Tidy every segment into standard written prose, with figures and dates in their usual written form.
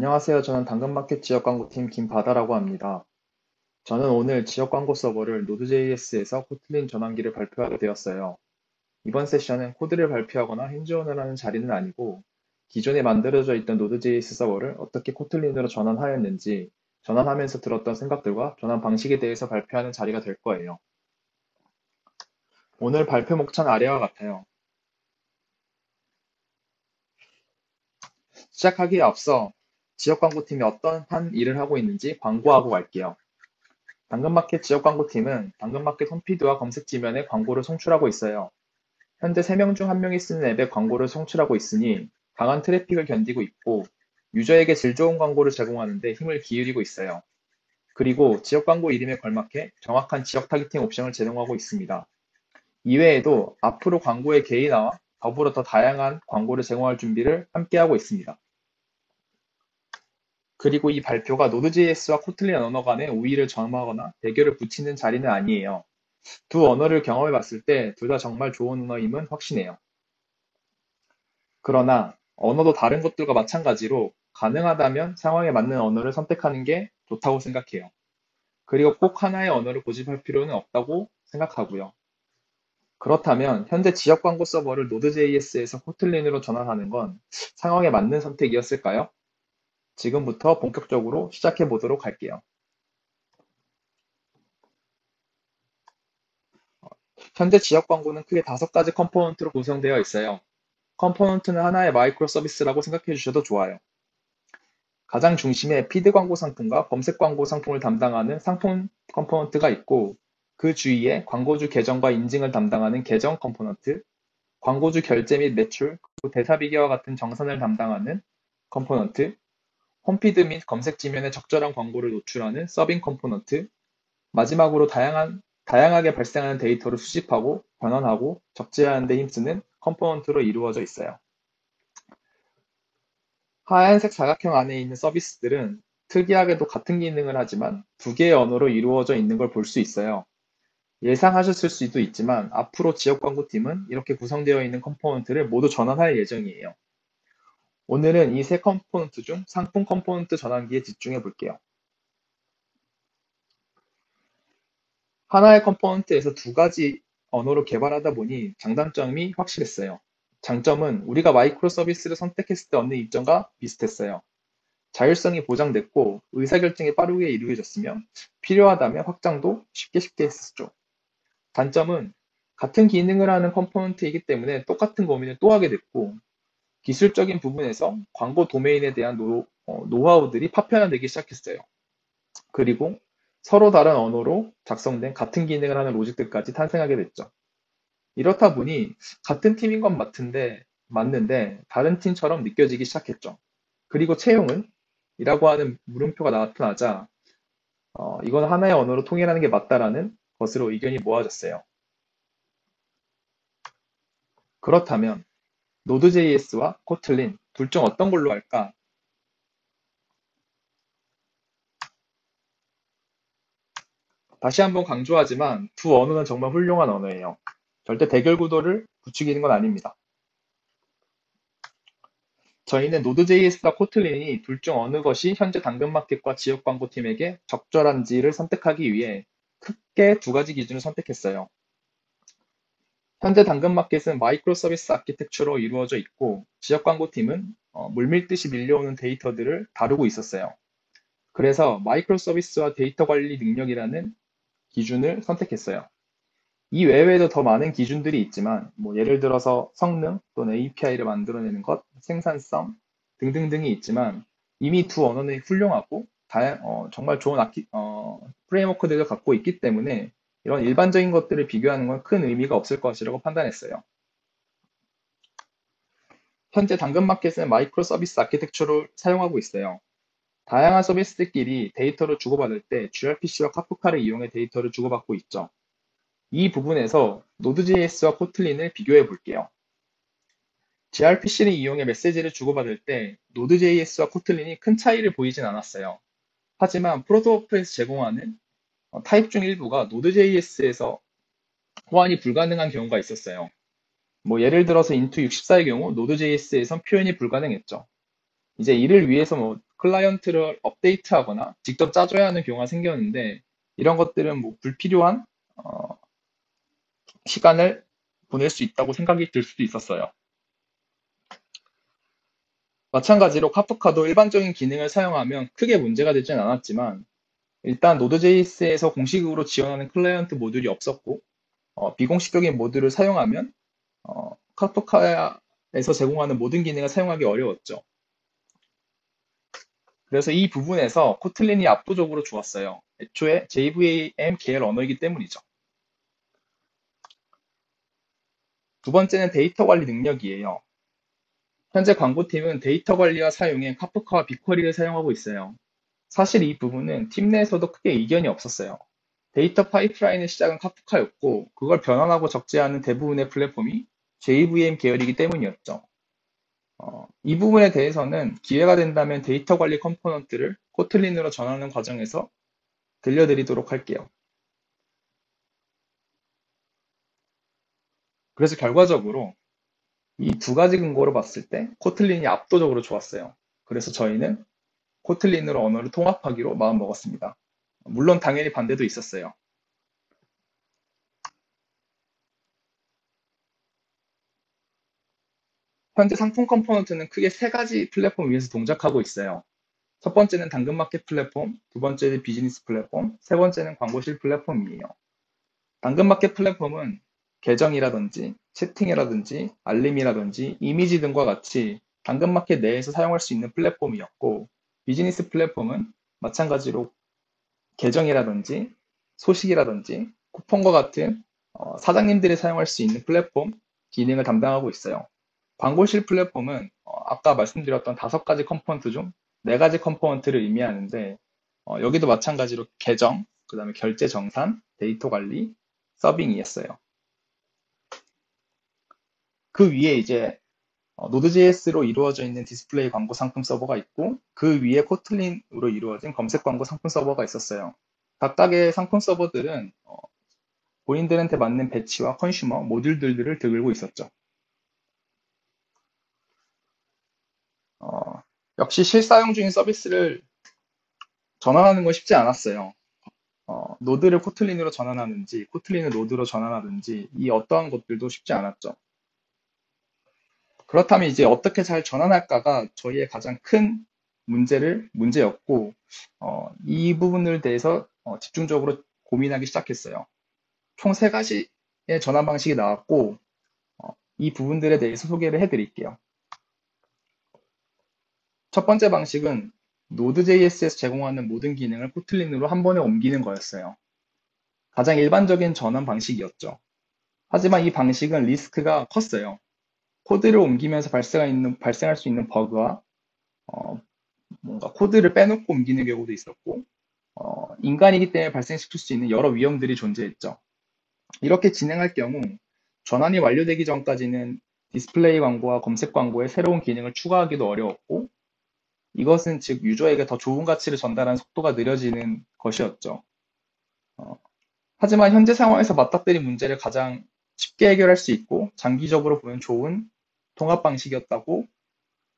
안녕하세요. 저는 당근마켓 지역광고팀 김바다라고 합니다. 저는 오늘 지역광고 서버를 Node.js에서 코틀린 전환기를 발표하게 되었어요. 이번 세션은 코드를 발표하거나 핸즈온을 하는 자리는 아니고 기존에 만들어져 있던 Node.js 서버를 어떻게 코틀린으로 전환하였는지, 전환하면서 들었던 생각들과 전환 방식에 대해서 발표하는 자리가 될 거예요. 오늘 발표 목차는 아래와 같아요. 시작하기에 앞서 지역광고팀이 어떤 한 일을 하고 있는지 광고하고 갈게요. 당근마켓 지역광고팀은 당근마켓 홈피드와 검색 지면에 광고를 송출하고 있어요. 현재 3명 중 1명이 쓰는 앱에 광고를 송출하고 있으니 강한 트래픽을 견디고 있고 유저에게 질 좋은 광고를 제공하는 데 힘을 기울이고 있어요. 그리고 지역광고 이름에 걸맞게 정확한 지역 타깃팅 옵션을 제공하고 있습니다. 이외에도 앞으로 광고의 개인화와 더불어 더 다양한 광고를 제공할 준비를 함께하고 있습니다. 그리고 이 발표가 Node.js와 코틀린 언어 간의 우위를 점하거나 대결을 붙이는 자리는 아니에요. 두 언어를 경험해 봤을 때 둘 다 정말 좋은 언어임은 확신해요. 그러나 언어도 다른 것들과 마찬가지로 가능하다면 상황에 맞는 언어를 선택하는 게 좋다고 생각해요. 그리고 꼭 하나의 언어를 고집할 필요는 없다고 생각하고요. 그렇다면 현재 지역 광고 서버를 Node.js에서 코틀린으로 전환하는 건 상황에 맞는 선택이었을까요? 지금부터 본격적으로 시작해 보도록 할게요. 현재 지역 광고는 크게 5가지 컴포넌트로 구성되어 있어요. 컴포넌트는 하나의 마이크로 서비스라고 생각해 주셔도 좋아요. 가장 중심에 피드 광고 상품과 검색 광고 상품을 담당하는 상품 컴포넌트가 있고, 그 주위에 광고주 계정과 인증을 담당하는 계정 컴포넌트, 광고주 결제 및 매출, 그리고 대사 비교와 같은 정산을 담당하는 컴포넌트, 홈피드 및 검색 지면에 적절한 광고를 노출하는 서빙 컴포넌트, 마지막으로 다양하게 발생하는 데이터를 수집하고 변환하고 적재하는 데 힘쓰는 컴포넌트로 이루어져 있어요. 하얀색 사각형 안에 있는 서비스들은 특이하게도 같은 기능을 하지만 두 개의 언어로 이루어져 있는 걸 볼 수 있어요. 예상하셨을 수도 있지만 앞으로 지역 광고팀은 이렇게 구성되어 있는 컴포넌트를 모두 전환할 예정이에요. 오늘은 이 세 컴포넌트 중 상품 컴포넌트 전환기에 집중해 볼게요. 하나의 컴포넌트에서 두 가지 언어로 개발하다 보니 장단점이 확실했어요. 장점은 우리가 마이크로 서비스를 선택했을 때 얻는 이점과 비슷했어요. 자율성이 보장됐고 의사결정이 빠르게 이루어졌으며 필요하다면 확장도 쉽게 했었죠. 단점은 같은 기능을 하는 컴포넌트이기 때문에 똑같은 고민을 또 하게 됐고 기술적인 부분에서 광고 도메인에 대한 노하우들이 파편화되기 시작했어요. 그리고 서로 다른 언어로 작성된 같은 기능을 하는 로직들까지 탄생하게 됐죠. 이렇다 보니 같은 팀인 건 맞는데 다른 팀처럼 느껴지기 시작했죠. 그리고 채용은? 이라고 하는 물음표가 나타나자 이건 하나의 언어로 통일하는 게 맞다라는 것으로 의견이 모아졌어요. 그렇다면 Node.js와 코틀린 둘 중 어떤 걸로 할까? 다시 한번 강조하지만 두 언어는 정말 훌륭한 언어예요. 절대 대결 구도를 부추기는 건 아닙니다. 저희는 Node.js와 코틀린이 둘 중 어느 것이 현재 당근마켓과 지역광고팀에게 적절한지를 선택하기 위해 크게 두 가지 기준을 선택했어요. 현재 당근마켓은 마이크로 서비스 아키텍처로 이루어져 있고 지역광고팀은 물밀듯이 밀려오는 데이터들을 다루고 있었어요. 그래서 마이크로 서비스와 데이터 관리 능력이라는 기준을 선택했어요. 이 외에도 더 많은 기준들이 있지만 예를 들어서 성능 또는 API를 만들어내는 것, 생산성 등등등이 있지만 이미 두 언어는 훌륭하고 정말 좋은 프레임워크들을 갖고 있기 때문에 이런 일반적인 것들을 비교하는 건 큰 의미가 없을 것이라고 판단했어요. 현재 당근마켓은 마이크로 서비스 아키텍처를 사용하고 있어요. 다양한 서비스들끼리 데이터를 주고받을 때 gRPC와 카프카를 이용해 데이터를 주고받고 있죠. 이 부분에서 Node.js와 코틀린을 비교해 볼게요. gRPC를 이용해 메시지를 주고받을 때 Node.js와 코틀린이 큰 차이를 보이진 않았어요. 하지만 프로토버프에서 제공하는 타입 중 일부가 Node.js에서 호환이 불가능한 경우가 있었어요. 예를 들어서 int 64의 경우 Node.js에선 표현이 불가능했죠. 이제 이를 위해서 클라이언트를 업데이트하거나 직접 짜줘야 하는 경우가 생겼는데 이런 것들은 뭐 불필요한 어, 시간을 보낼 수 있다고 생각이 들 수도 있었어요. 마찬가지로 카프카도 일반적인 기능을 사용하면 크게 문제가 되진 않았지만 일단 노드.js에서 공식으로 지원하는 클라이언트 모듈이 없었고 비공식적인 모듈을 사용하면 카프카에서 제공하는 모든 기능을 사용하기 어려웠죠. 그래서 이 부분에서 코틀린이 압도적으로 좋았어요. 애초에 JVM 계열 언어이기 때문이죠. 두 번째는 데이터 관리 능력이에요. 현재 광고팀은 데이터 관리와 사용에 카프카와 빅쿼리를 사용하고 있어요. 사실 이 부분은 팀 내에서도 크게 이견이 없었어요. 데이터 파이프라인의 시작은 카프카였고 그걸 변환하고 적재하는 대부분의 플랫폼이 JVM 계열이기 때문이었죠. 이 부분에 대해서는 기회가 된다면 데이터 관리 컴포넌트를 코틀린으로 전하는 과정에서 들려드리도록 할게요. 그래서 결과적으로 이 두 가지 근거로 봤을 때 코틀린이 압도적으로 좋았어요. 그래서 저희는 코틀린으로 언어를 통합하기로 마음먹었습니다. 물론 당연히 반대도 있었어요. 현재 상품 컴포넌트는 크게 세 가지 플랫폼 위에서 동작하고 있어요. 첫 번째는 당근마켓 플랫폼, 두 번째는 비즈니스 플랫폼, 세 번째는 광고실 플랫폼이에요. 당근마켓 플랫폼은 계정이라든지 채팅이라든지 알림이라든지 이미지 등과 같이 당근마켓 내에서 사용할 수 있는 플랫폼이었고 비즈니스 플랫폼은 마찬가지로 계정이라든지 소식이라든지 쿠폰과 같은 사장님들이 사용할 수 있는 플랫폼 기능을 담당하고 있어요. 광고실 플랫폼은 아까 말씀드렸던 다섯 가지 컴포넌트 중 네 가지 컴포넌트를 의미하는데 여기도 마찬가지로 계정, 그 다음에 결제 정산, 데이터 관리, 서빙이었어요. 그 위에 이제 노드.js로 이루어져 있는 디스플레이 광고 상품 서버가 있고 그 위에 코틀린으로 이루어진 검색 광고 상품 서버가 있었어요. 각각의 상품 서버들은 본인들한테 맞는 배치와 컨슈머, 모듈들을 들고 있었죠. 어, 역시 실사용 중인 서비스를 전환하는 건 쉽지 않았어요. 노드를 코틀린으로 전환하는지, 코틀린을 노드로 전환하든지, 이 어떠한 것들도 쉽지 않았죠. 그렇다면 이제 어떻게 잘 전환할까가 저희의 가장 큰 문제였고, 이 부분을 대해서 집중적으로 고민하기 시작했어요. 총 세 가지의 전환 방식이 나왔고, 이 부분들에 대해서 소개를 해드릴게요. 첫 번째 방식은 Node.js에서 제공하는 모든 기능을 코틀린으로 한 번에 옮기는 거였어요. 가장 일반적인 전환 방식이었죠. 하지만 이 방식은 리스크가 컸어요. 코드를 옮기면서 발생할 수 있는 버그와 뭔가 코드를 빼놓고 옮기는 경우도 있었고 인간이기 때문에 발생시킬 수 있는 여러 위험들이 존재했죠. 이렇게 진행할 경우 전환이 완료되기 전까지는 디스플레이 광고와 검색 광고에 새로운 기능을 추가하기도 어려웠고 이것은 즉 유저에게 더 좋은 가치를 전달하는 속도가 느려지는 것이었죠. 어, 하지만 현재 상황에서 맞닥뜨린 문제를 가장 쉽게 해결할 수 있고 장기적으로 보면 좋은 통합 방식이었다고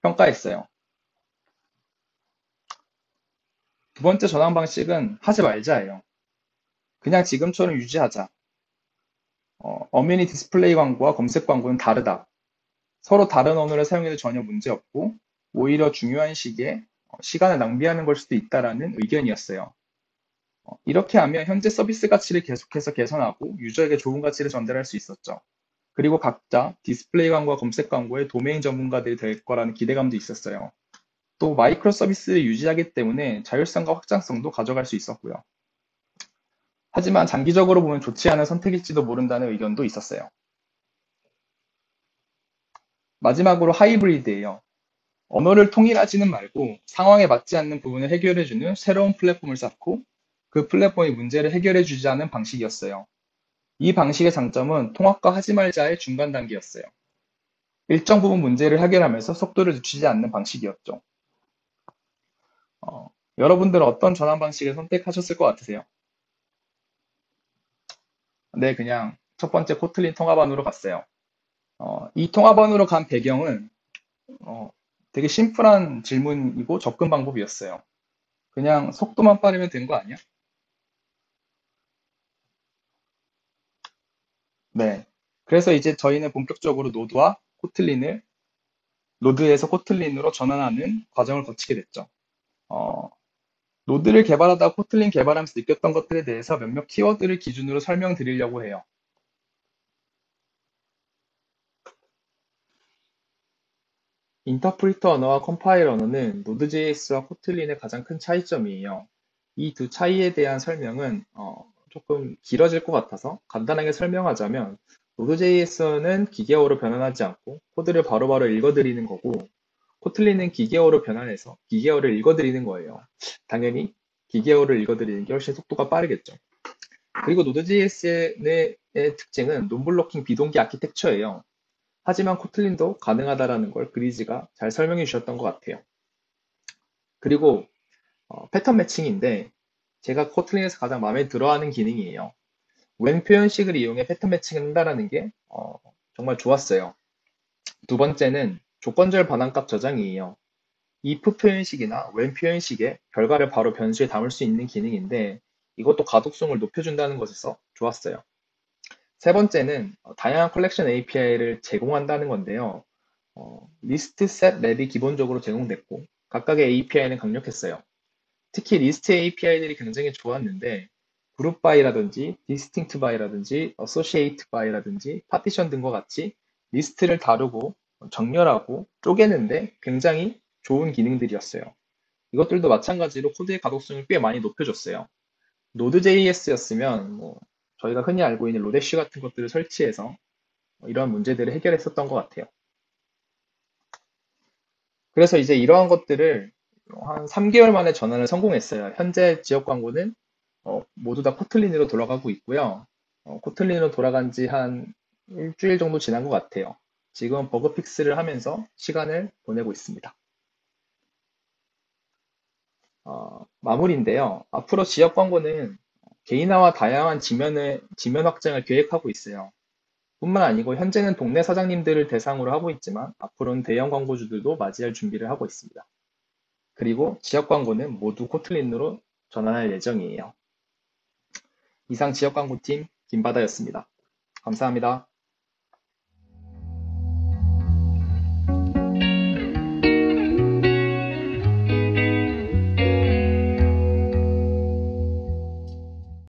평가했어요. 두 번째 전환 방식은 하지 말자예요. 그냥 지금처럼 유지하자. 엄연히 디스플레이 광고와 검색 광고는 다르다. 서로 다른 언어를 사용해도 전혀 문제없고 오히려 중요한 시기에 시간을 낭비하는 걸 수도 있다라는 의견이었어요. 이렇게 하면 현재 서비스 가치를 계속해서 개선하고 유저에게 좋은 가치를 전달할 수 있었죠. 그리고 각자 디스플레이 광고와 검색 광고의 도메인 전문가들이 될 거라는 기대감도 있었어요. 또 마이크로 서비스를 유지하기 때문에 자율성과 확장성도 가져갈 수 있었고요. 하지만 장기적으로 보면 좋지 않은 선택일지도 모른다는 의견도 있었어요. 마지막으로 하이브리드예요. 언어를 통일하지는 말고 상황에 맞지 않는 부분을 해결해주는 새로운 플랫폼을 쌓고 그 플랫폼의 문제를 해결해주지 않은 방식이었어요. 이 방식의 장점은 통합과 하지 말자의 중간 단계였어요. 일정 부분 문제를 해결하면서 속도를 늦추지 않는 방식이었죠. 여러분들은 어떤 전환 방식을 선택하셨을 것 같으세요? 네, 그냥 첫 번째 코틀린 통합안으로 갔어요. 이 통합안으로 간 배경은 어, 되게 심플한 질문이고 접근 방법이었어요. 그냥 속도만 빠르면 된 거 아니야? 네. 그래서 이제 저희는 본격적으로 노드에서 코틀린으로 전환하는 과정을 거치게 됐죠. 어, 노드를 개발하다 코틀린 개발하면서 느꼈던 것들에 대해서 몇몇 키워드를 기준으로 설명드리려고 해요. 인터프리터 언어와 컴파일 언어는 노드.js와 코틀린의 가장 큰 차이점이에요. 이 두 차이에 대한 설명은 조금 길어질 것 같아서 간단하게 설명하자면 노드.js는 기계어로 변환하지 않고 코드를 바로바로 읽어드리는 거고 코틀린은 기계어로 변환해서 기계어를 읽어드리는 거예요. 당연히 기계어를 읽어드리는 게 훨씬 속도가 빠르겠죠. 그리고 노드.js의 특징은 논블로킹 비동기 아키텍처예요. 하지만 코틀린도 가능하다라는 걸 그리즈가 잘 설명해 주셨던 것 같아요. 그리고 패턴 매칭인데 제가 코틀린에서 가장 마음에 들어하는 기능이에요. when 표현식을 이용해 패턴 매칭을 한다라는 게 정말 좋았어요. 두 번째는 조건절 반환값 저장이에요. if 표현식이나 when 표현식의 결과를 바로 변수에 담을 수 있는 기능인데 이것도 가독성을 높여준다는 것에서 좋았어요. 세 번째는 다양한 컬렉션 API를 제공한다는 건데요. 리스트, 셋, 랩이 기본적으로 제공됐고 각각의 API는 강력했어요. 특히 리스트 API들이 굉장히 좋았는데 그룹 바이라든지 디스팅트 바이라든지 어소시에이트 바이라든지 파티션 등과 같이 리스트를 다루고 정렬하고 쪼개는데 굉장히 좋은 기능들이었어요. 이것들도 마찬가지로 코드의 가독성을 꽤 많이 높여줬어요. Node.js였으면 저희가 흔히 알고 있는 로데쉬 같은 것들을 설치해서 이런 문제들을 해결했었던 것 같아요. 그래서 이제 이러한 것들을 한 3개월 만에 전환을 성공했어요. 현재 지역 광고는 모두 다 코틀린으로 돌아가고 있고요. 코틀린으로 돌아간 지 한 일주일 정도 지난 것 같아요. 지금 버그 픽스를 하면서 시간을 보내고 있습니다. 마무리인데요. 앞으로 지역 광고는 개인화와 다양한 지면 확장을 계획하고 있어요. 뿐만 아니고 현재는 동네 사장님들을 대상으로 하고 있지만 앞으로는 대형 광고주들도 맞이할 준비를 하고 있습니다. 그리고 지역 광고는 모두 코틀린으로 전환할 예정이에요. 이상 지역 광고팀 김바다였습니다. 감사합니다.